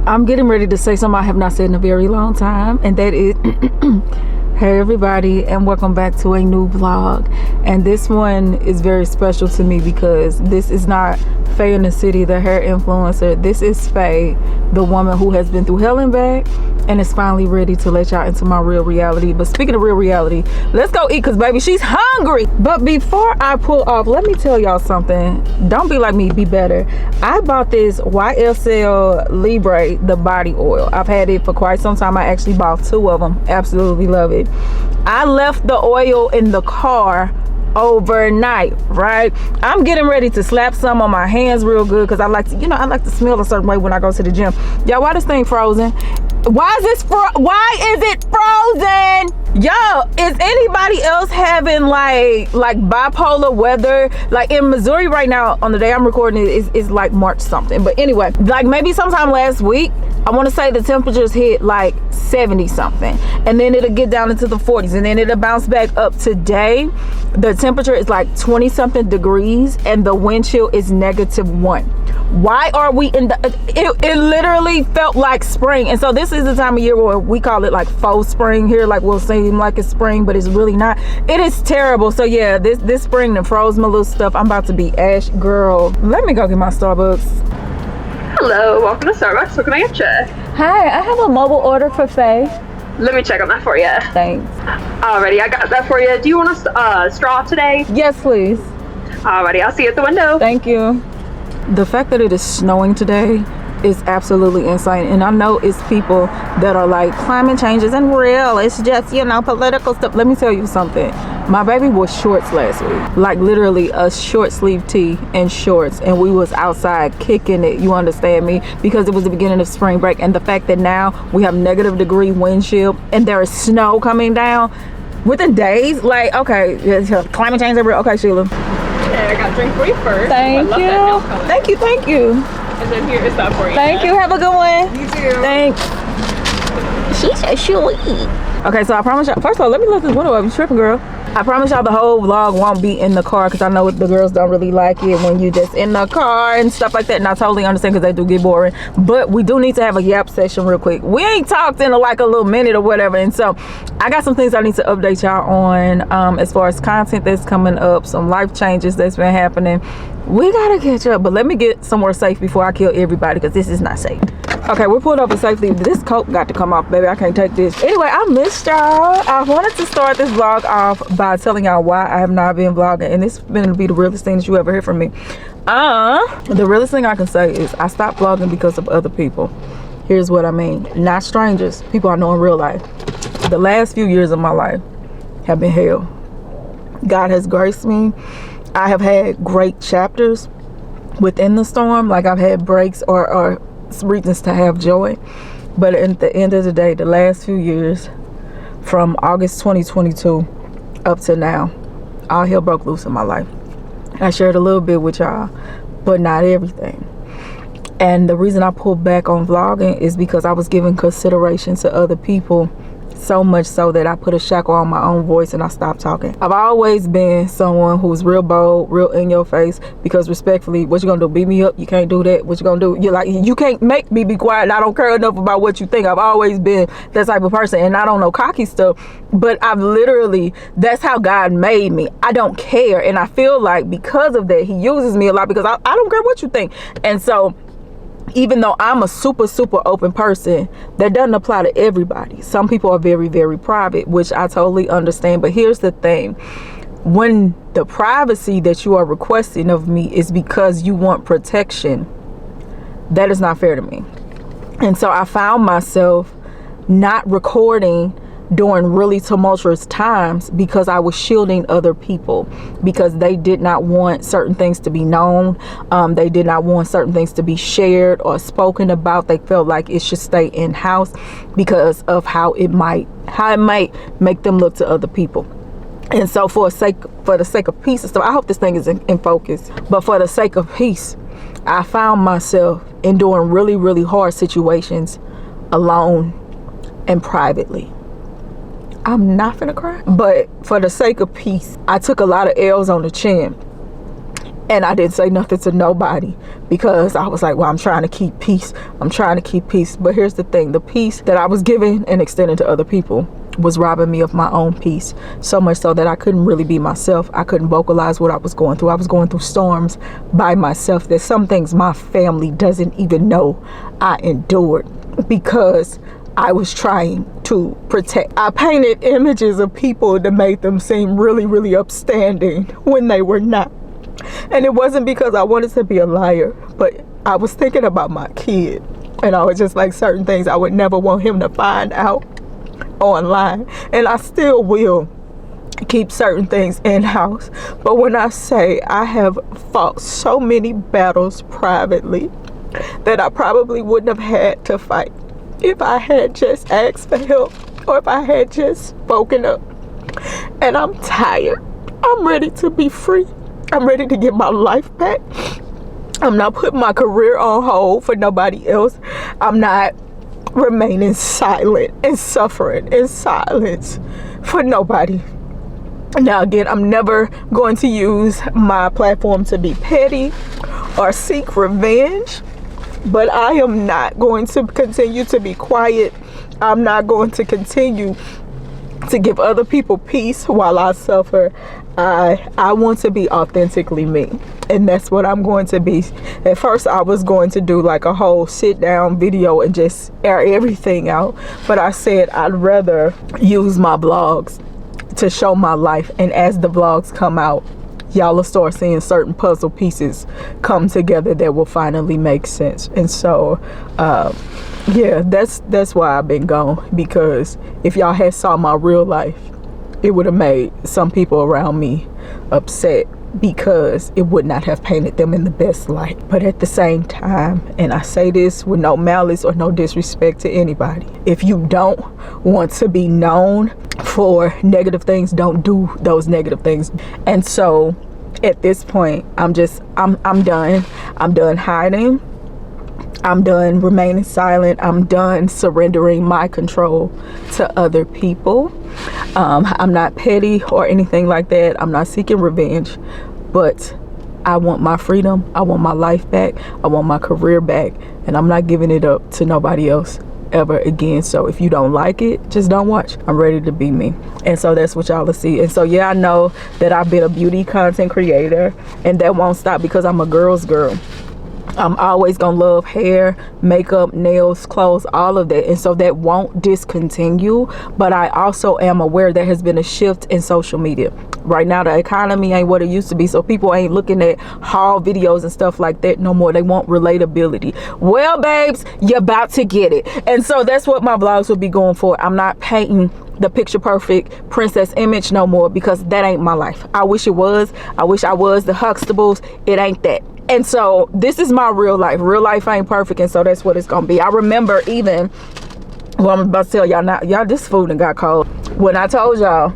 I'm getting ready to say something I have not said in a very long time, and that is hey everybody, and welcome back to a new vlog. And this one is very special to me because this is not Faye in the City, the hair influencer. This is Faye, the woman who has been through hell and back and is finally ready to let y'all into my real reality. But speaking of real reality, let's go eat, because baby, she's hungry. But before I pull off, let me tell y'all something. Don't be like me, be better. I bought this YSL Libre, the body oil. I've had it for quite some time. I actually bought 2 of them. Absolutely love it. I left the oil in the car overnight, right? I'm getting ready to slap some on my hands real good because I like to, I like to smell a certain way when I go to the gym. Y'all, why this thing frozen? Why is it frozen? Yo, is anybody else having like bipolar weather? Like in Missouri right now, on the day I'm recording it, is like March something. But anyway, like maybe sometime last week, I want to say the temperatures hit like 70 something, and then it'll get down into the 40s, and then it'll bounce back up. Today the temperature is like 20 something degrees and the wind chill is -1. Why are we in the it literally felt like spring. And so this is the time of year where we call it like faux spring here, like we'll seem like it's spring but it's really not. It is terrible. So yeah, this spring that froze my little stuff. I'm about to be ash girl. Let me go get my Starbucks. Hello, welcome to Starbucks. What can I get you? Hi, I have a mobile order for Faye. Let me check on that for you. Thanks. Alrighty, I got that for you. Do you want a straw today? Yes, please. Alrighty, I'll see you at the window. Thank you. The fact that it is snowing today is absolutely insane. And I know it's people that are like, climate change isn't real. It's just, political stuff. Let me tell you something. My baby wore shorts last week. Like literally a short sleeve tee and shorts. And we was outside kicking it. You understand me? Because it was the beginning of spring break. And the fact that now we have -degree wind chill and there is snow coming down within days. Like, okay, climate change is real. Okay, Sheila. Okay, I got a drink for you first. Thank you. Thank you. And then here is that for you. Thank you. Have a good one. You too. Thanks. She said she'll eat. Okay, so I promise y'all. First of all, let me lift this window up. You tripping, girl? I promise y'all the whole vlog won't be in the car because I know the girls don't really like it when you just in the car and stuff like that. And I totally understand because they do get boring. But we do need to have a yap session real quick. We ain't talked in like a little minute or whatever. And so I got some things I need to update y'all on as far as content that's coming up, some life changes that's been happening. We gotta catch up, but let me get somewhere safe before I kill everybody because this is not safe. Okay, we're pulled over safely. This coat got to come off, baby. I can't take this. Anyway, I missed y'all. I wanted to start this vlog off by telling y'all why I have not been vlogging, and this is going to be the realest thing that you ever hear from me. The realest thing I can say is I stopped vlogging because of other people. Here's what I mean. Not strangers, people I know in real life. The last few years of my life have been hell. God has graced me. I have had great chapters within the storm. Like I've had breaks or reasons to have joy. But at the end of the day, the last few years, from August 2022 up to now, all hell broke loose in my life. I shared a little bit with y'all, but not everything. And the reason I pulled back on vlogging is because I was giving consideration to other people, so much so that I put a shackle on my own voice and I stopped talking. I've always been someone who's real bold, real in your face, because respectfully, what you gonna do, beat me up? You can't do that. What you gonna do? You're like, you can't make me be quiet. I don't care enough about what you think. I've always been that type of person, and I don't know cocky stuff, but I've literally, that's how God made me. I don't care, and I feel like because of that, he uses me a lot because I don't care what you think. And so even though I'm a super open person, that doesn't apply to everybody. Some people are very, very private, which I totally understand. But here's the thing. When the privacy that you are requesting of me is because you want protection, that is not fair to me. And so I found myself not recording during really tumultuous times because I was shielding other people, because they did not want certain things to be known. They did not want certain things to be shared or spoken about. They felt like it should stay in house because of how it might make them look to other people. And so for the sake of peace and stuff, I hope this thing is in focus, but for the sake of peace, I found myself enduring really, really hard situations alone and privately. I'm not finna cry, but for the sake of peace, I took a lot of L's on the chin. And I didn't say nothing to nobody because I was like, well, I'm trying to keep peace. I'm trying to keep peace. But here's the thing. The peace that I was giving and extending to other people was robbing me of my own peace. So much so that I couldn't really be myself. I couldn't vocalize what I was going through. I was going through storms by myself. There's some things my family doesn't even know I endured because I was trying to protect. I painted images of people that made them seem really, really upstanding when they were not. And it wasn't because I wanted to be a liar, but I was thinking about my kid. And I was just like, certain things I would never want him to find out online. And I still will keep certain things in-house. But when I say I have fought so many battles privately that I probably wouldn't have had to fight if I had just asked for help or if I had just spoken up. And I'm tired. I'm ready to be free. I'm ready to get my life back. I'm not putting my career on hold for nobody else. I'm not remaining silent and suffering in silence for nobody. Now again, I'm never going to use my platform to be petty or seek revenge, but I am not going to continue to be quiet. I'm not going to continue to give other people peace while I suffer. I want to be authentically me, and that's what I'm going to be. At first I was going to do like a whole sit down video and just air everything out, but I said I'd rather use my vlogs to show my life, and as the vlogs come out, y'all will start seeing certain puzzle pieces come together that will finally make sense. And so yeah, that's why I've been gone, because if y'all had saw my real life, it would have made some people around me upset, because it would not have painted them in the best light. But at the same time, and I say this with no malice or no disrespect to anybody, if you don't want to be known for negative things, don't do those negative things. And so at this point, I'm done. I'm done hiding. I'm done remaining silent. I'm done surrendering my control to other people. I'm not petty or anything like that. I'm not seeking revenge, but I want my freedom. I want my life back. I want my career back, and I'm not giving it up to nobody else ever again. So if you don't like it, just don't watch. I'm ready to be me. And so that's what y'all will see. And so yeah, I know that I've been a beauty content creator, and that won't stop because I'm a girl's girl. I'm always gonna love hair, makeup, nails, clothes, all of that. And so that won't discontinue. But I also am aware there has been a shift in social media. Right now, the economy ain't what it used to be. So people ain't looking at haul videos and stuff like that no more. They want relatability. Well, babes, you're about to get it. And so that's what my vlogs will be going for. I'm not painting the picture perfect princess image no more, because that ain't my life. I wish it was. I wish I was the Huxtables. It ain't that. And so this is my real life. Real life ain't perfect, and so that's what it's gonna be. I remember even, well, I'm about to tell y'all now, y'all, this food done got cold. When I told y'all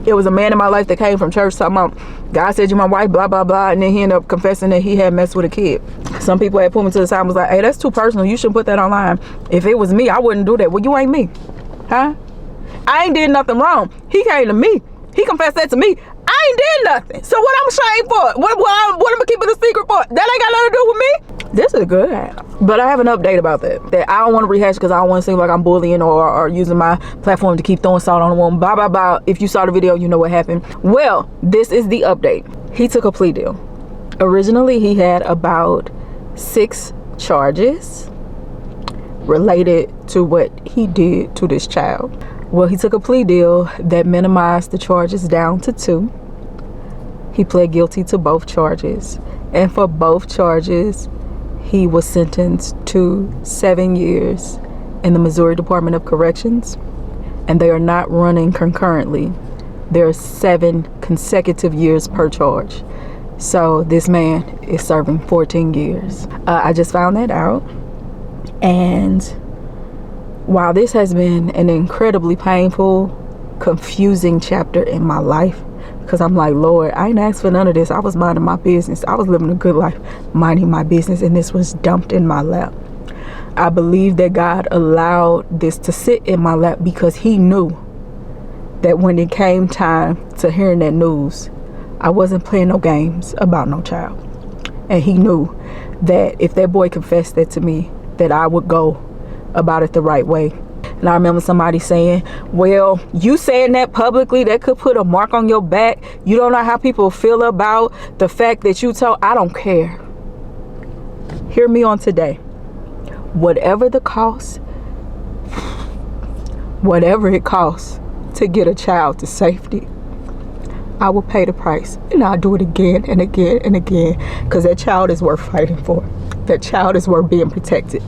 it was a man in my life that came from church talking about, God said you're my wife, blah, blah, blah, and then he ended up confessing that he had messed with a kid. Some people had put me to the side and was like, hey, that's too personal. You shouldn't put that online. If it was me, I wouldn't do that. Well, you ain't me. Huh? I ain't did nothing wrong. He came to me. He confessed that to me. I ain't did nothing. So what I'm ashamed for? What am I keeping a secret for? That ain't got nothing to do with me. This is good. But I have an update about that I don't want to rehash, because I don't want to seem like I'm bullying or using my platform to keep throwing salt on a woman. Blah, blah, blah. If you saw the video, you know what happened. Well, this is the update. He took a plea deal. Originally, he had about 6 charges related to what he did to this child. Well, he took a plea deal that minimized the charges down to 2. He pled guilty to both charges. And for both charges, he was sentenced to 7 years in the Missouri Department of Corrections. And they are not running concurrently. There are 7 consecutive years per charge. So this man is serving 14 years. I just found that out. And while this has been an incredibly painful, confusing chapter in my life, because I'm like, Lord, I ain't asked for none of this. I was minding my business. I was living a good life, minding my business, and this was dumped in my lap. I believe that God allowed this to sit in my lap because he knew that when it came time to hearing that news, I wasn't playing no games about no child. And he knew that if that boy confessed that to me, that I would go about it the right way. And I remember somebody saying, well, you saying that publicly, that could put a mark on your back. You don't know how people feel about the fact that you told. I don't care. Hear me on today. Whatever the cost, whatever it costs to get a child to safety, I will pay the price, and I'll do it again and again and again, because that child is worth fighting for. That child is worth being protected,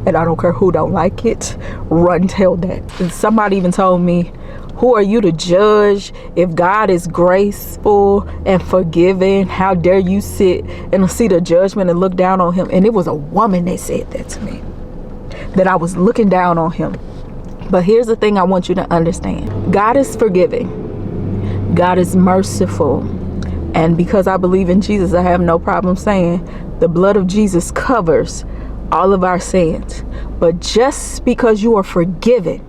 and I don't care who don't like it. Run tell that. And somebody even told me, who are you to judge? If God is graceful and forgiving, how dare you sit and see the judgment and look down on him? And it was a woman that said that to me, that I was looking down on him. But here's the thing I want you to understand. God is forgiving. God is merciful. And because I believe in Jesus, I have no problem saying the blood of Jesus covers all of our sins. But just because you are forgiven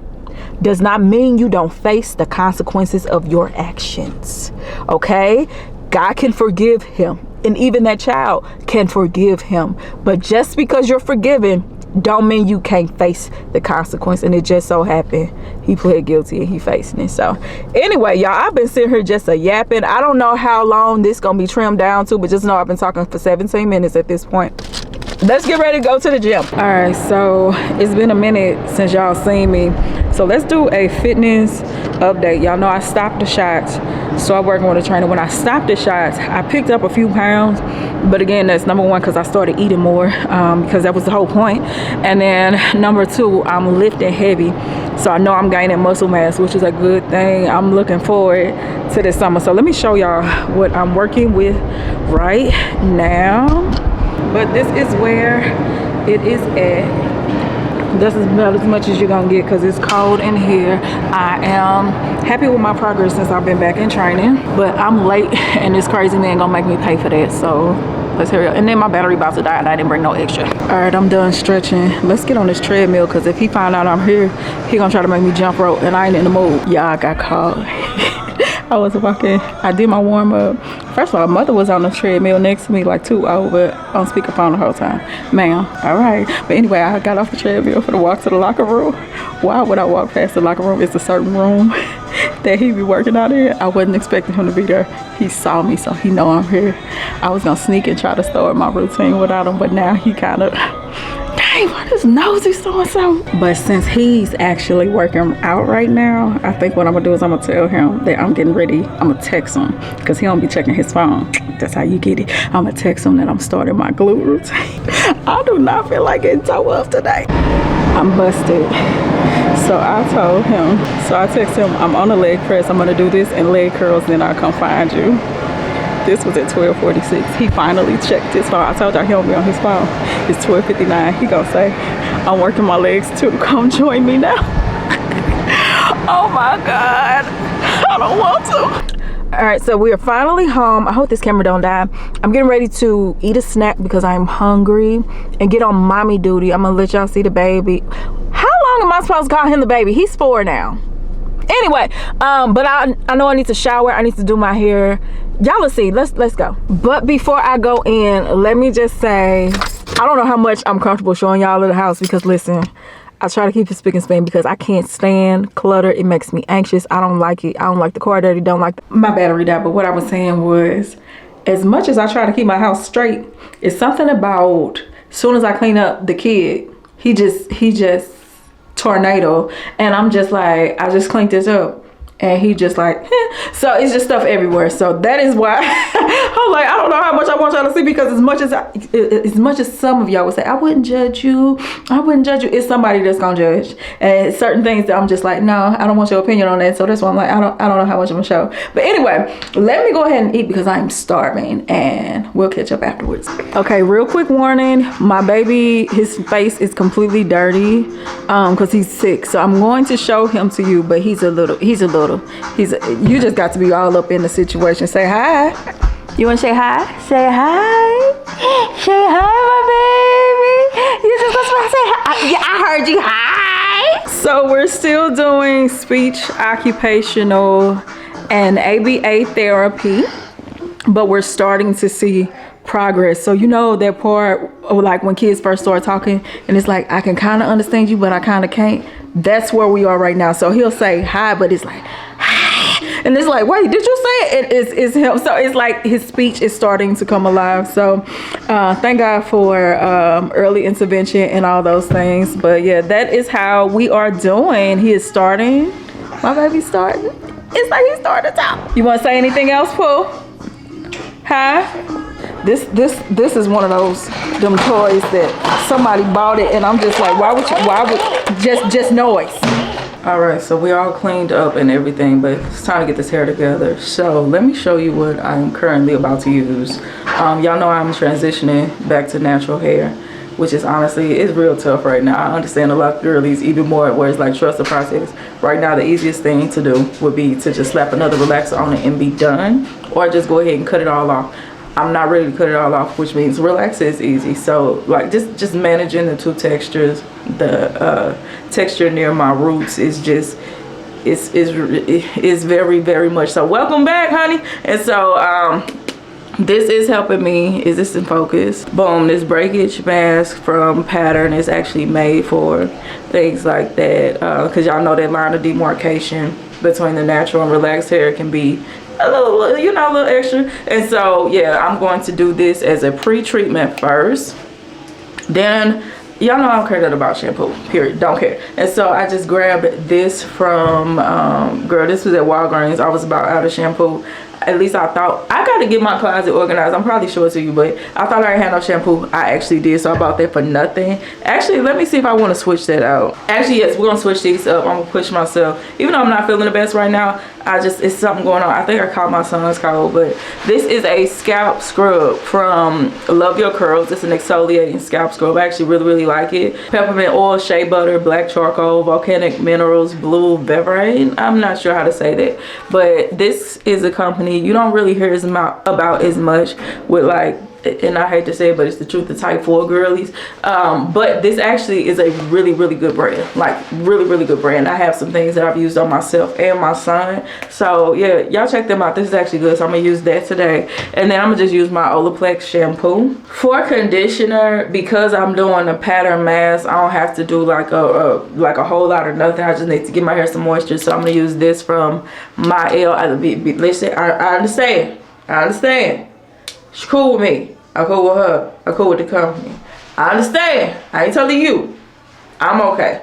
does not mean you don't face the consequences of your actions. Okay? God can forgive him. And even that child can forgive him. But just because you're forgiven don't mean you can't face the consequence. And it just so happened he pled guilty and he facing it. So anyway, y'all, I've been sitting here just a yapping. I don't know how long this gonna be trimmed down to, but just know I've been talking for 17 minutes at this point. Let's get ready to go to the gym. All right, so it's been a minute since y'all seen me, so let's do a fitness update. Y'all know I stopped the shots, started working with a trainer. When I stopped the shots, I picked up a few pounds, but again, that's number one because I started eating more, because that was the whole point. And then number two, I'm lifting heavy, so I know I'm gaining muscle mass, which is a good thing. I'm looking forward to this summer. So let me show y'all what I'm working with right now. But this is where it is at. This is about as much as you're gonna get because it's cold in here. I am happy with my progress since I've been back in training, but I'm late and this crazy man gonna make me pay for that. So let's hurry up. And then my battery about to die and I didn't bring no extra. All right, I'm done stretching. Let's get on this treadmill because if he find out I'm here, he gonna try to make me jump rope and I ain't in the mood. Y'all, I got caught. I was walking, I did my warm up. First of all, mother was on the treadmill next to me like 2 hours, but on speakerphone the whole time. Ma'am, all right. But anyway, I got off the treadmill for the walk to the locker room. Why would I walk past the locker room? It's a certain room that he be working out in. I wasn't expecting him to be there. He saw me, so he know I'm here. I was gonna sneak and try to start my routine without him, but now he kind of, dang, what his nose is doing something. But since he's actually working out right now, I think what I'm gonna do is I'm gonna tell him that I'm getting ready. I'm gonna text him because he don't be checking his phone. That's how you get it. I'm gonna text him that I'm starting my glute routine. I do not feel like getting toe up today. I'm busted. So I told him, so I texted him, I'm on a leg press. I'm gonna do this and leg curls, then I'll come find you. This was at 12:46. He finally checked his phone. I told y'all he don't be on his phone. It's 12:59. He gonna say, I'm working my legs too. Come join me now. Oh my God. I don't want to. All right, so we are finally home. I hope this camera don't die. I'm getting ready to eat a snack because I'm hungry and get on mommy duty. I'm gonna let y'all see the baby. How long am I supposed to call him the baby? He's 4 now. Anyway, but I know I need to shower. I need to do my hair. Y'all will see. Let's go. But before I go in, let me just say, I don't know how much I'm comfortable showing y'all of the house because listen, I try to keep it spick and span because I can't stand clutter. It makes me anxious. I don't like it. I don't like the car dirty. Don't like my battery died. But what I was saying was, as much as I try to keep my house straight, it's something about as soon as I clean up the kid, he just tornado, and I'm just like, I just cleaned this up. And he just like, eh. So it's just stuff everywhere. So that is why I'm like, I don't know how much I want y'all to see because as much as some of y'all would say, I wouldn't judge you. I wouldn't judge you. It's somebody that's gonna judge. And certain things that I'm just like, no, I don't want your opinion on that. So that's why I'm like, I don't know how much I'm gonna show. But anyway, let me go ahead and eat because I'm starving and we'll catch up afterwards. Okay, real quick warning. My baby, his face is completely dirty because he's sick. So I'm going to show him to you, but he's a little. You just got to be all up in the situation. Say hi. You want to say hi? Say hi. Say hi, my baby. You just want to say hi. Yeah, I heard you. Hi. So we're still doing speech, occupational, and ABA therapy. but we're starting to see progress. So you know that part of like when kids first start talking and it's like, I can kind of understand you, but I kind of can't. That's where we are right now. So he'll say hi, but it's like, hi. And it's like, wait, did you say it? It's him. So it's like his speech is starting to come alive. So thank God for early intervention and all those things. But yeah, that is how we are doing. He is starting. My baby's starting. It's like he's starting to talk. You want to say anything else, Pooh? Huh? This is one of them toys that somebody bought it and I'm just like, why would just noise. All right, so we all cleaned up and everything, but it's time to get this hair together. So let me show you what I'm currently about to use. Y'all know I'm transitioning back to natural hair, which is honestly, it's real tough right now. I understand a lot of girlies even more where it's like, trust the process. Right now, the easiest thing to do would be to just slap another relaxer on it and be done, or just go ahead and cut it all off. I'm not ready to cut it all off, which means relaxer is easy. So like just managing the two textures. The texture near my roots is just is very, very much so. Welcome back, honey. And so this is helping me. Is this in focus? Boom, this breakage mask from Pattern is actually made for things like that, because y'all know that line of demarcation between the natural and relaxed hair can be a little, you know, a little extra. And so yeah, I'm going to do this as a pre-treatment first. Then y'all know I don't care that about shampoo, period, don't care. And so I just grabbed this from girl, this was at Walgreens. I was about out of shampoo. At least I thought. I gotta get my closet organized. I'm probably showing it to you, but I thought I had no shampoo. I actually did, so I bought that for nothing. Actually, let me see if I want to switch that out. Actually, yes, we're gonna switch these up. I'm gonna push myself, even though I'm not feeling the best right now. It's something going on. I think I caught my son's cold, but this is a scalp scrub from Love Your Curls. It's an exfoliating scalp scrub. I actually really like it. Peppermint oil, shea butter, black charcoal, volcanic minerals, blue beverage. I'm not sure how to say that, but this is a company you don't really hear about as much with, like, and I hate to say it, but it's the truth, the type 4 girlies. But this actually is a really good brand, like really good brand. I have some things that I've used on myself and my son, so yeah, y'all check them out. This is actually good, so I'm gonna use that today. And then I'm gonna just use my Olaplex shampoo for conditioner. Because I'm doing a Pattern mask, I don't have to do like a whole lot or nothing. I just need to give my hair some moisture, so I'm gonna use this from my listen, I understand. She's cool with me. I'm cool with her. I'm cool with the company. I understand. I ain't telling you. I'm okay.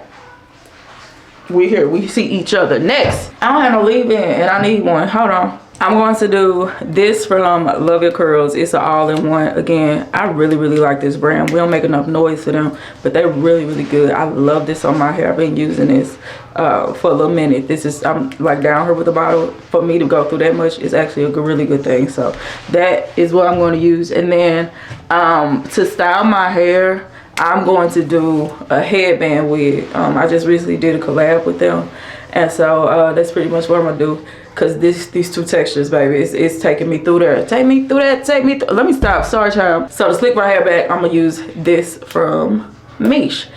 We here. We see each other. Next. I don't have no leave-in and I need one. Hold on. I'm going to do this from Love Your Curls. It's an all-in-one. Again, I really like this brand. We don't make enough noise for them, but they're really good. I love this on my hair. I've been using this for a little minute. This is, I'm like down here with the bottle. For me to go through that much is actually a really good thing. So that is what I'm going to use. And then to style my hair, I'm going to do a headband wig. I just recently did a collab with them. And so that's pretty much what I'm going to do. Because these two textures, baby, it's taking me through there. Take me through that, take me through. Let me stop, sorry child. So to slick my hair back, I'm gonna use this from Mish.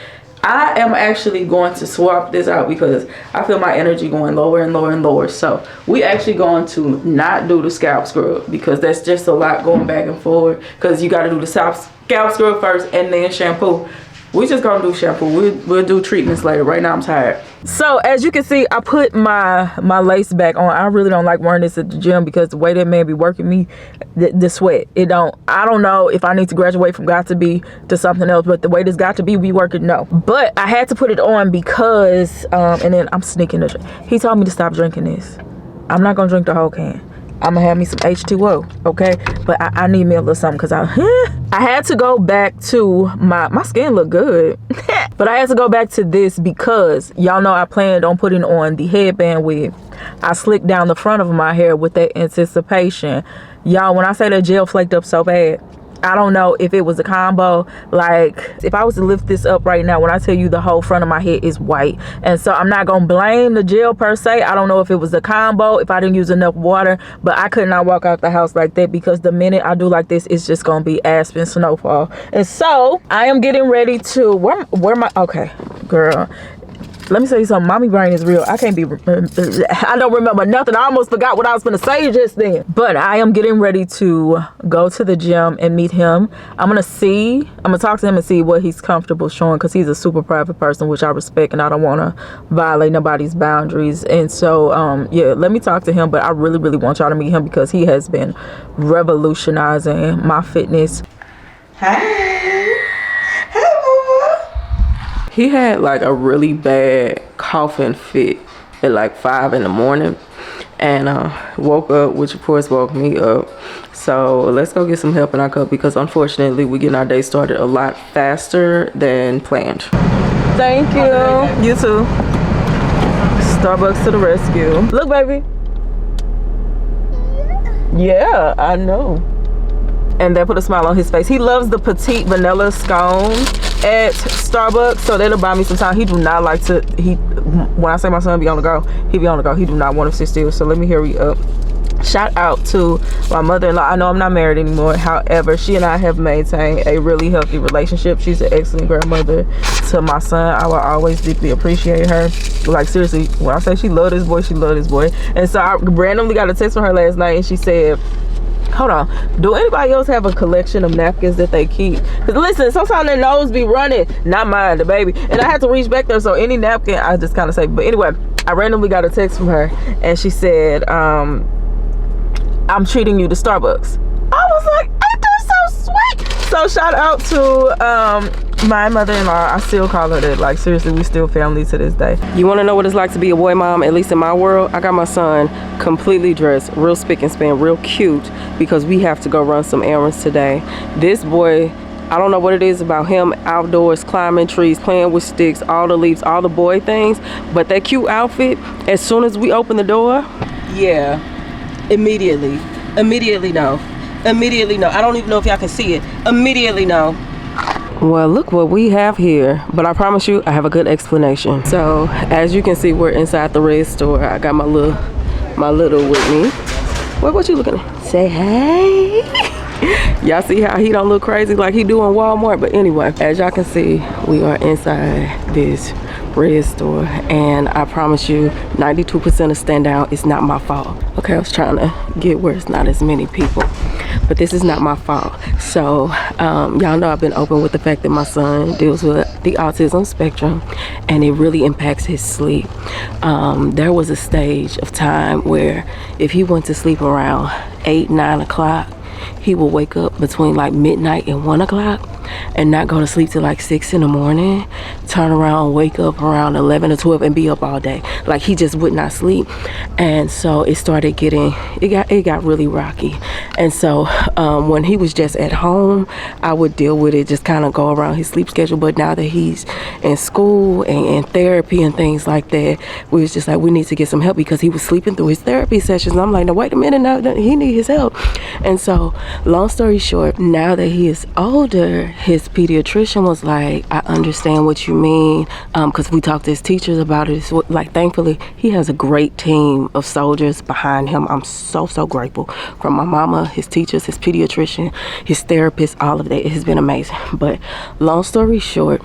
I am actually going to swap this out because I feel my energy going lower and lower. So we actually going to not do the scalp scrub because that's just a lot going back and forward. Because you gotta do the scalp scrub first and then shampoo. We just gonna do shampoo. We'll do treatments later. Right now I'm tired. So as you can see, I put my lace back on. I really don't like wearing this at the gym because the way that man be working me, the sweat. I don't know if I need to graduate from got to be to something else, but the way this got to be, we working, no. But I had to put it on because and then I'm sneaking the he told me to stop drinking this. I'm not gonna drink the whole can. I'm gonna have me some H2O, okay? But I need me a little something because I had to go back to my skin look good. But I had to go back to this because y'all know I planned on putting on the headband wig. I slicked down the front of my hair with that anticipation. Y'all, when I say that gel flaked up so bad, I don't know if it was a combo. Like, if I was to lift this up right now, when I tell you the whole front of my head is white. And so I'm not gonna blame the gel per se. I don't know if it was a combo, if I didn't use enough water, but I could not walk out the house like that because the minute I do like this, it's just gonna be Aspen snowfall. And so I am getting ready to where my okay girl, Let me tell you something. Mommy brain is real. I can't be. I don't remember nothing. I almost forgot what I was gonna say just then. But I am getting ready to go to the gym and meet him. I'm gonna talk to him and see what he's comfortable showing, because he's a super private person, which I respect, and I don't want to violate nobody's boundaries. And so, yeah, let me talk to him. But I really, really want y'all to meet him because he has been revolutionizing my fitness. Hey. He had like a really bad coughing fit at like 5 in the morning, and woke up, which of course woke me up. So let's go get some help in our cup, because unfortunately we're getting our day started a lot faster than planned. Thank you. You too. Starbucks to the rescue. Look, baby. Yeah, I know. And that put a smile on his face. He loves the petite vanilla scone at Starbucks, so that'll buy me some time. He do not like to, when I say my son be on the go, he be on the go. He do not want to sit still. So let me hurry up. Shout out to my mother-in-law. I know I'm not married anymore. However, she and I have maintained a really healthy relationship. She's an excellent grandmother to my son. I will always deeply appreciate her. Like, seriously, when I say she loved this boy, she loved this boy. And so I randomly got a text from her last night, and she said, hold on, do anybody else have a collection of napkins that they keep? Because listen, sometimes their nose be running, not mine, the baby, and I had to reach back there, so any napkin I just kind of say. But anyway, I randomly got a text from her, and she said, I'm treating you to Starbucks. I was like, ain't that so sweet? So shout out to my mother-in-law. I still call her that. Like, seriously, we still family to this day. You want to know what it's like to be a boy mom, at least in my world? I got my son completely dressed, real spick and span, real cute, because we have to go run some errands today. This boy, I don't know what it is about him, outdoors, climbing trees, playing with sticks, all the leaves, all the boy things, but that cute outfit, as soon as we open the door, yeah, immediately no. Immediately no. I don't even know if y'all can see it. Immediately no. Well, look what we have here, but I promise you I have a good explanation. So as you can see, we're inside the red store. I got my little with me. What you looking at? Say hey. Y'all see how he don't look crazy like he do in Walmart? But anyway, as y'all can see, we are inside this red store, and I promise you 92% of stand out is not my fault. Okay, I was trying to get where it's not as many people, but this is not my fault. So y'all know I've been open with the fact that my son deals with the autism spectrum, and it really impacts his sleep. There was a stage of time where if he went to sleep around 8-9 o'clock, he will wake up between like midnight and 1 o'clock and not go to sleep till like 6 in the morning, turn around, wake up around 11 or 12 and be up all day. Like, he just would not sleep. And so it started getting, it got really rocky. And so when he was just at home, I would deal with it, just kind of go around his sleep schedule. But now that he's in school and in therapy and things like that, we was just like, we need to get some help, because he was sleeping through his therapy sessions. And I'm like, no, wait a minute, now he need his help. And so long story short, now that he is older, his pediatrician was like, I understand what you mean, because we talked to his teachers about it. It's like, thankfully, he has a great team of soldiers behind him. I'm so grateful. From my mama, his teachers, his pediatrician, his therapist, all of that. It has been amazing. But long story short,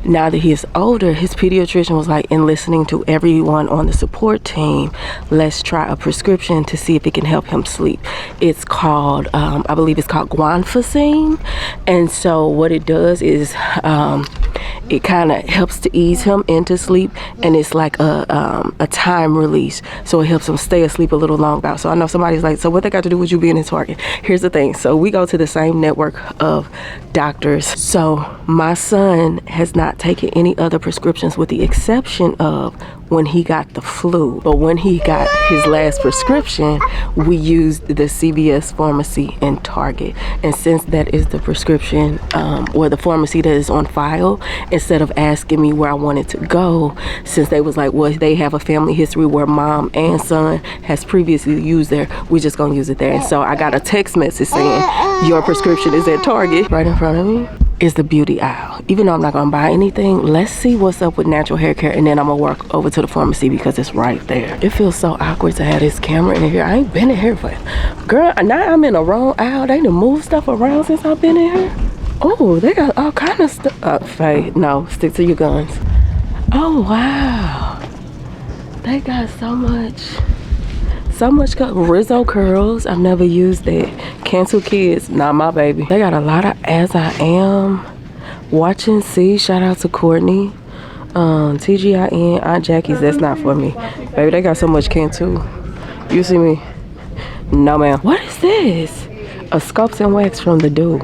now that he is older, his pediatrician was like, in listening to everyone on the support team, let's try a prescription to see if it can help him sleep. It's called, I believe it's called guanfacine. And so what it does is it kind of helps to ease him into sleep, and it's like a time release, so it helps him stay asleep a little longer. So I know somebody's like, so what they got to do with you being in Target? Here's the thing. So we go to the same network of doctors. So my son has not taken any other prescriptions, with the exception of when he got the flu. But when he got his last prescription, we used the CVS pharmacy in Target. And since that is the prescription or the pharmacy that is on file, instead of asking me where I wanted to go, since they was like, well, they have a family history where mom and son has previously used there, we just gonna use it there. And so I got a text message saying, your prescription is at Target. Right in front of me is the beauty aisle. Even though I'm not gonna buy anything, let's see what's up with natural hair care, and then I'm gonna walk over to the pharmacy because it's right there. It feels so awkward to have this camera in here. I ain't been in here for, girl, now I'm in the wrong aisle. They done moved stuff around since I've been in here. Oh, they got all kind of stuff. Faye, no, stick to your guns. Oh wow, they got so much Rizzo curls. I've never used that. Cancel Kids, not my baby. They got a lot of As I Am, Watch and See. Shout out to Courtney. TGIN, Aunt Jackie's, that's not for me. Baby, they got so much Cantu. You see me? No ma'am. What is this? A Sculpt and Wax from The Do.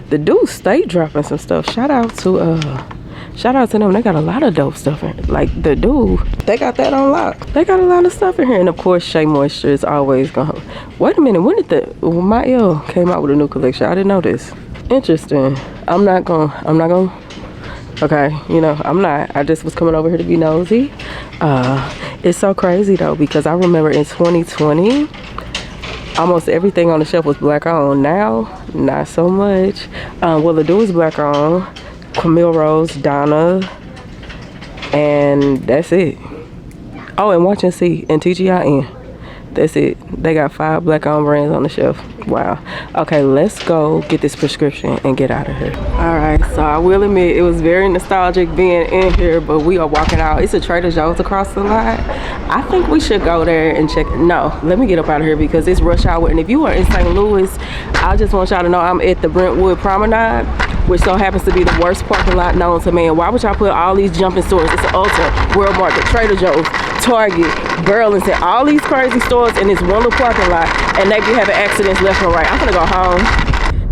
The Do stay dropping some stuff. Shout out to them. They got a lot of dope stuff in. Like The Do, they got that on lock. They got a lot of stuff in here. And of course Shea Moisture is always gonna. Wait a minute, when did my L came out with a new collection? I didn't know this. Interesting. I'm not gonna okay, you know, I'm not. I just was coming over here to be nosy. It's so crazy though, because I remember in 2020 almost everything on the shelf was black on. Now not so much. Well, The Do is black on, Camille Rose, Donna, and that's it. Oh, and Watch and See and TGIN. That's it. They got 5 black owned brands on the shelf. Wow. Okay, let's go get this prescription and get out of here. All right, so I will admit it was very nostalgic being in here, but we are walking out. It's a Trader Joe's across the lot. I think we should go there and check. No, let me get up out of here because it's rush hour. And if you are in St. Louis, I just want y'all to know I'm at the Brentwood Promenade, which so happens to be the worst parking lot known to man. Why would y'all put all these jumping stores? It's an Ulta, World Market, Trader Joe's, Target, Burlington, all these crazy stores in this one little parking lot, and they be having accidents left and right. I'm gonna go home.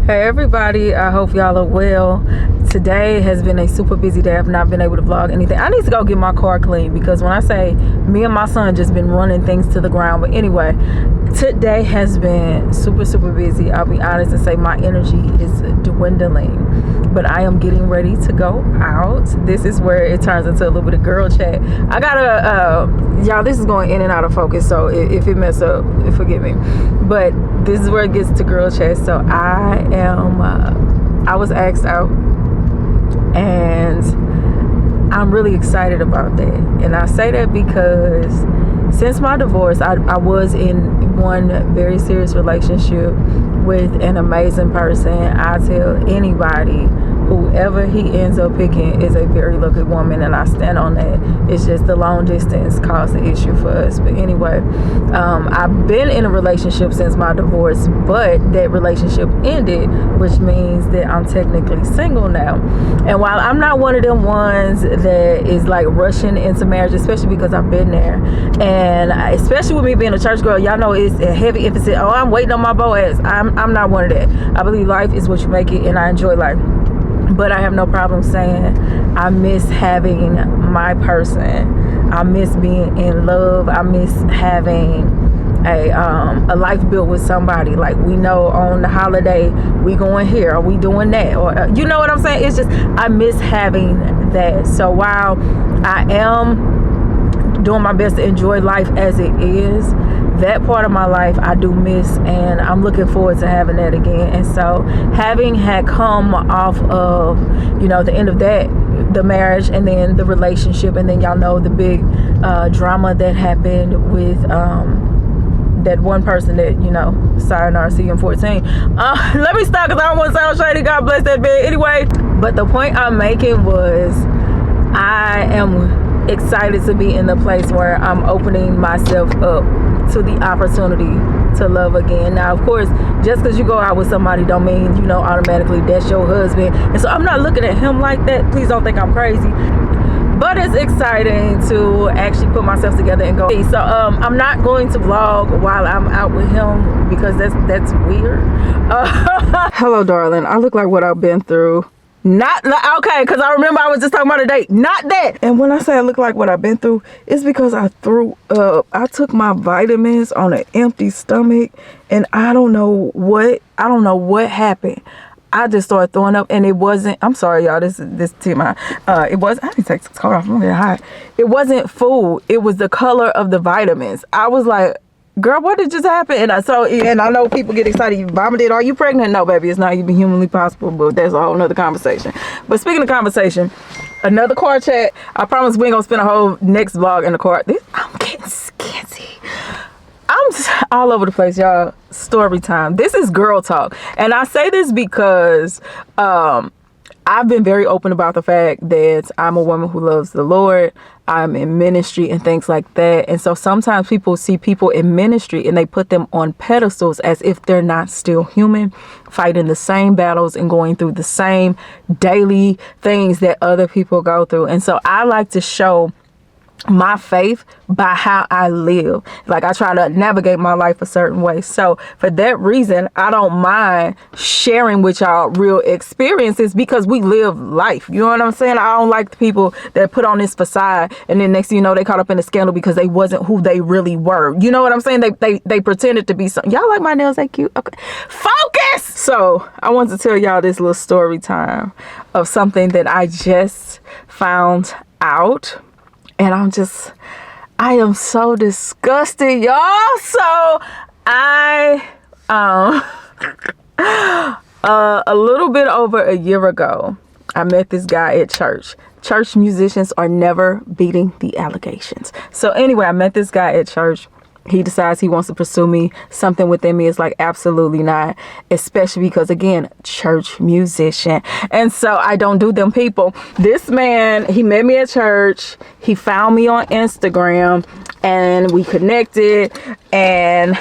Hey everybody, I hope y'all are well. Today has been a super busy day. I've not been able to vlog anything. I need to go get my car clean because when I say me and my son just been running things to the ground. But anyway, today has been super busy. I'll be honest and say my energy is dwindling, but I am getting ready to go out. This is where it turns into a little bit of girl chat. I gotta y'all, this is going in and out of focus, so if it mess up, forgive me. But this is where it gets to girl chat. So I was asked out, and I'm really excited about that. And I say that because since my divorce, I was in one very serious relationship with an amazing person. I tell anybody, whoever he ends up picking is a very lucky woman, and I stand on that. It's just the long distance caused the issue for us. But anyway, I've been in a relationship since my divorce, but that relationship ended, which means that I'm technically single now. And while I'm not one of them ones that is like rushing into marriage, especially because I've been there, and especially with me being a church girl, y'all know it's a heavy emphasis. Oh, I'm waiting on my Boaz. I'm not one of that. I believe life is what you make it, and I enjoy life. But I have no problem saying I miss having my person. I miss being in love. I miss having a life built with somebody. Like, we know on the holiday we going here, or we doing that, or you know what I'm saying? It's just, I miss having that. So while I am doing my best to enjoy life as it is, that part of my life I do miss, and I'm looking forward to having that again. And so having had come off of, you know, the end of that, the marriage, and then the relationship, and then y'all know the big drama that happened with that one person that, you know, sayonara, see you in 14. Let me stop because I don't want to sound shady. God bless that bed. Anyway, but the point I'm making was I am excited to be in the place where I'm opening myself up to the opportunity to love again. Now, of course, just because you go out with somebody don't mean, you know, automatically that's your husband. And so I'm not looking at him like that. Please don't think I'm crazy. But it's exciting to actually put myself together and go. So I'm not going to vlog while I'm out with him because that's weird. Hello, darling. I look like what I've been through. Not okay, because I remember I was just talking about a date. Not that. And when I say I look like what I've been through, it's because I threw up. I took my vitamins on an empty stomach, and I don't know what happened. I just started throwing up, and it wasn't. I'm sorry, y'all. This TMI. It was. I need to take this coat off. I'm getting hot. It wasn't food. It was the color of the vitamins. I was like, girl, what did just happen? And I know people get excited. You vomited. Are you pregnant? No, baby, it's not even humanly possible, but that's a whole nother conversation. But speaking of conversation, another car chat. I promise we ain't gonna spend a whole next vlog in the car. I'm getting skitsy. I'm just all over the place, y'all. Story time. This is girl talk. And I say this because I I've been very open about the fact that I'm a woman who loves the Lord. I'm in ministry and things like that. And so sometimes people see people in ministry and they put them on pedestals as if they're not still human, fighting the same battles and going through the same daily things that other people go through. And so I like to show my faith by how I live. Like, I try to navigate my life a certain way. So for that reason, I don't mind sharing with y'all real experiences because we live life. You know what I'm saying? I don't like the people that put on this facade and then next thing you know, they caught up in a scandal because they wasn't who they really were. You know what I'm saying? They pretended to be something. Y'all like my nails? They cute? Okay. Focus! So I want to tell y'all this little story time of something that I just found out. And I am so disgusted, y'all. So I, a little bit over a year ago, I met this guy at church. Church musicians are never beating the allegations. So anyway, I met this guy at church. He decides he wants to pursue me. Something within me is like, absolutely not. Especially because, again, church musician. And so I don't do them people. This man, he met me at church. He found me on Instagram and we connected. And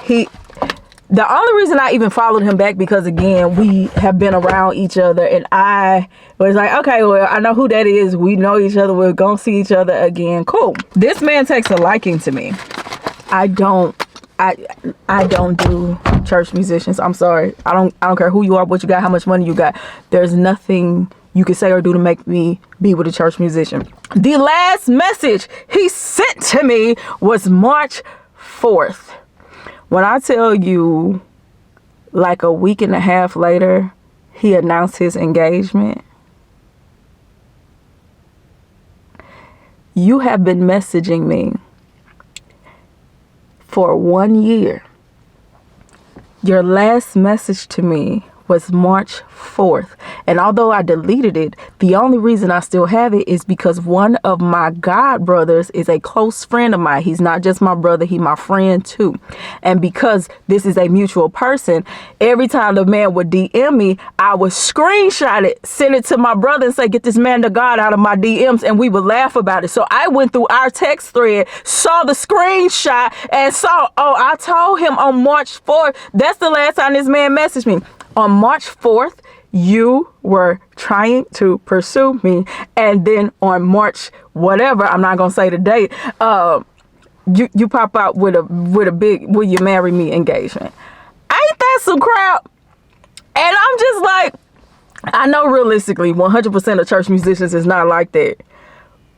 the only reason I even followed him back because, again, we have been around each other and I was like, okay, well, I know who that is. We know each other. We're going to see each other again. Cool. This man takes a liking to me. I don't do church musicians. I'm sorry. I don't care who you are, what you got, how much money you got. There's nothing you can say or do to make me be with a church musician. The last message he sent to me was March 4th. When I tell you, like a week and a half later, he announced his engagement. You have been messaging me for 1 year. Your last message to me was March 4th. And although I deleted it, the only reason I still have it is because one of my god brothers is a close friend of mine. He's not just my brother, he's my friend too. And because this is a mutual person, every time the man would DM me, I would screenshot it, send it to my brother and say, get this man to God out of my DMs, and we would laugh about it. So I went through our text thread, saw the screenshot and saw, oh, I told him on March 4th. That's the last time this man messaged me. On March 4th, you were trying to pursue me. And then on March whatever, I'm not going to say the date, you pop out with a big, will you marry me engagement. Ain't that some crap? And I'm just like, I know realistically 100% of church musicians is not like that.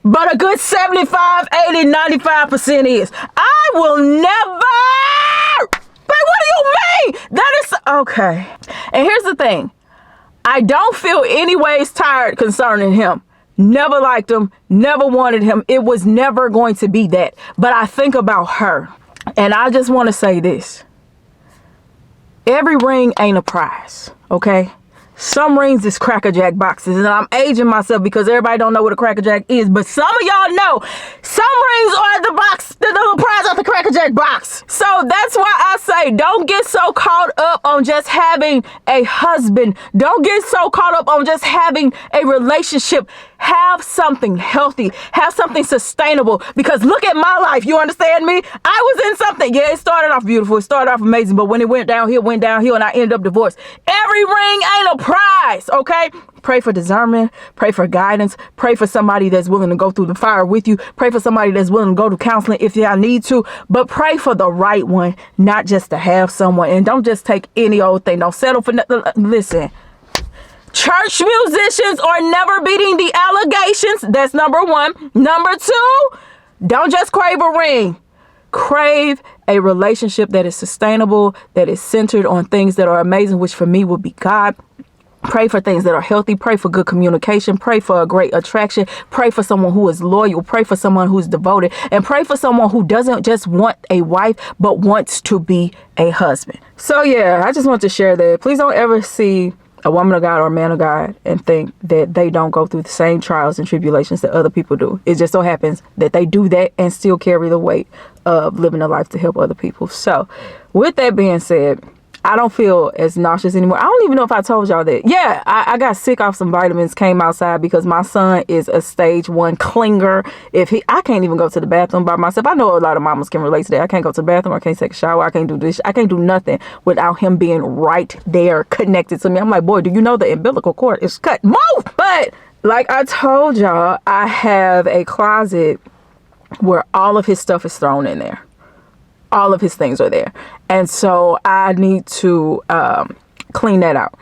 But a good 75, 80, 95% is. I will never... But what do you mean? That is okay. And here's the thing. I don't feel any ways tired concerning him. Never liked him. Never wanted him. It was never going to be that. But I think about her. And I just want to say this. Every ring ain't a prize. Okay? Some rings is Cracker Jack boxes, and I'm aging myself because everybody don't know what a Cracker Jack is, but some of y'all know some rings are the box, the little prize out the Cracker Jack box. So that's why I say don't get so caught up on just having a husband. Don't get so caught up on just having a relationship. Have something healthy. Have something sustainable. Because look at my life. You understand me? I was in something. Yeah, it started off beautiful. It started off amazing. But when it went downhill, and I ended up divorced. Every ring ain't a prize. Okay? Pray for discernment. Pray for guidance. Pray for somebody that's willing to go through the fire with you. Pray for somebody that's willing to go to counseling if y'all need to. But pray for the right one, not just to have someone. And don't just take any old thing. Don't settle for nothing. Listen. Church musicians are never beating the allegations. That's number one. Number two, don't just crave a ring. Crave a relationship that is sustainable, that is centered on things that are amazing, which for me would be God. Pray for things that are healthy. Pray for good communication. Pray for a great attraction. Pray for someone who is loyal. Pray for someone who's devoted. And pray for someone who doesn't just want a wife, but wants to be a husband. So yeah, I just want to share that. Please don't ever see a woman of God or a man of God and think that they don't go through the same trials and tribulations that other people do. It just so happens that they do that and still carry the weight of living a life to help other people. So with that being said, I don't feel as nauseous anymore. I don't even know if I told y'all that. Yeah, I got sick off some vitamins, came outside because my son is a stage 1 clinger. I can't even go to the bathroom by myself. I know a lot of mamas can relate to that. I can't go to the bathroom. I can't take a shower. I can't do this. I can't do nothing without him being right there connected to me. I'm like, boy, do you know the umbilical cord is cut? Move! But like I told y'all, I have a closet where all of his stuff is thrown in there. All of his things are there. And so I need to clean that out.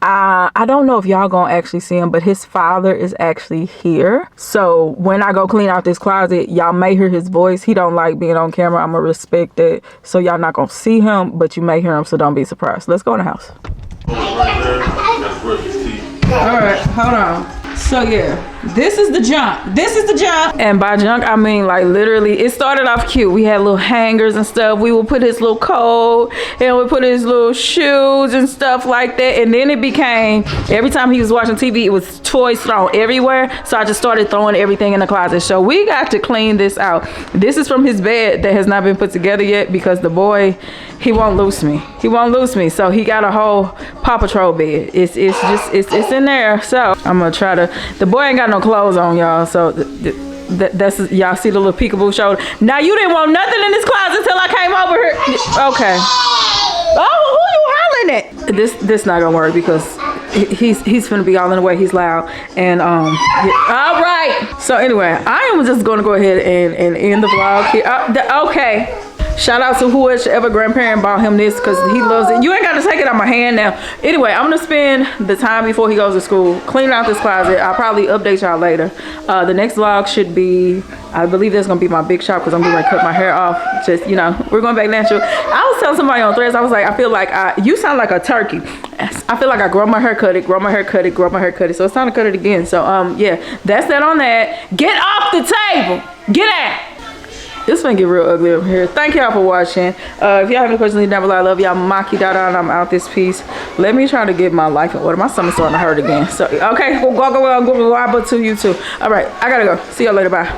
I don't know if y'all gonna actually see him, but his father is actually here. So when I go clean out this closet, y'all may hear his voice. He don't like being on camera. I'm gonna respect it. So y'all not gonna see him, but you may hear him, so don't be surprised. Let's go in the house. All right, hold on. So yeah, this is the junk. This is the junk. And by junk, I mean like literally, it started off cute. We had little hangers and stuff. We would put his little coat and we put his little shoes and stuff like that. And then it became, every time he was watching TV, it was toys thrown everywhere. So I just started throwing everything in the closet. So we got to clean this out. This is from his bed that has not been put together yet because the boy, he won't loose me. He won't loose me. So he got a whole Paw Patrol bed. It's in there. So I'm gonna try to, the boy ain't got no clothes on, y'all. So that's, y'all see the little peekaboo shoulder. Now you didn't want nothing in this closet until I came over here. Okay. Oh, who you hollering at? This not gonna work because he's finna be all in the way. He's loud. And all right. So anyway, I am just gonna go ahead and end the vlog here. Okay. Shout out to whoever grandparent bought him this because he loves it. You ain't got to take it out my hand now. Anyway, I'm going to spend the time before he goes to school cleaning out this closet. I'll probably update y'all later. The next vlog should be, I believe that's going to be my big shop because I'm going to cut my hair off. Just, you know, we're going back natural. I was telling somebody on Threads, I was like, I feel like you sound like a turkey. I feel like I grow my hair, cut it, grow my hair, cut it, grow my hair, cut it. So it's time to cut it again. So yeah, that's that on that. Get off the table. Get out. It's gonna get real ugly over here. Thank y'all for watching. If y'all have any questions, leave down below. I love y'all. Maki Dada, and I'm out this piece. Let me try to get my life in order. My stomach's starting to hurt again. So okay, go, but to you too. All right, I gotta go. See y'all later. Bye.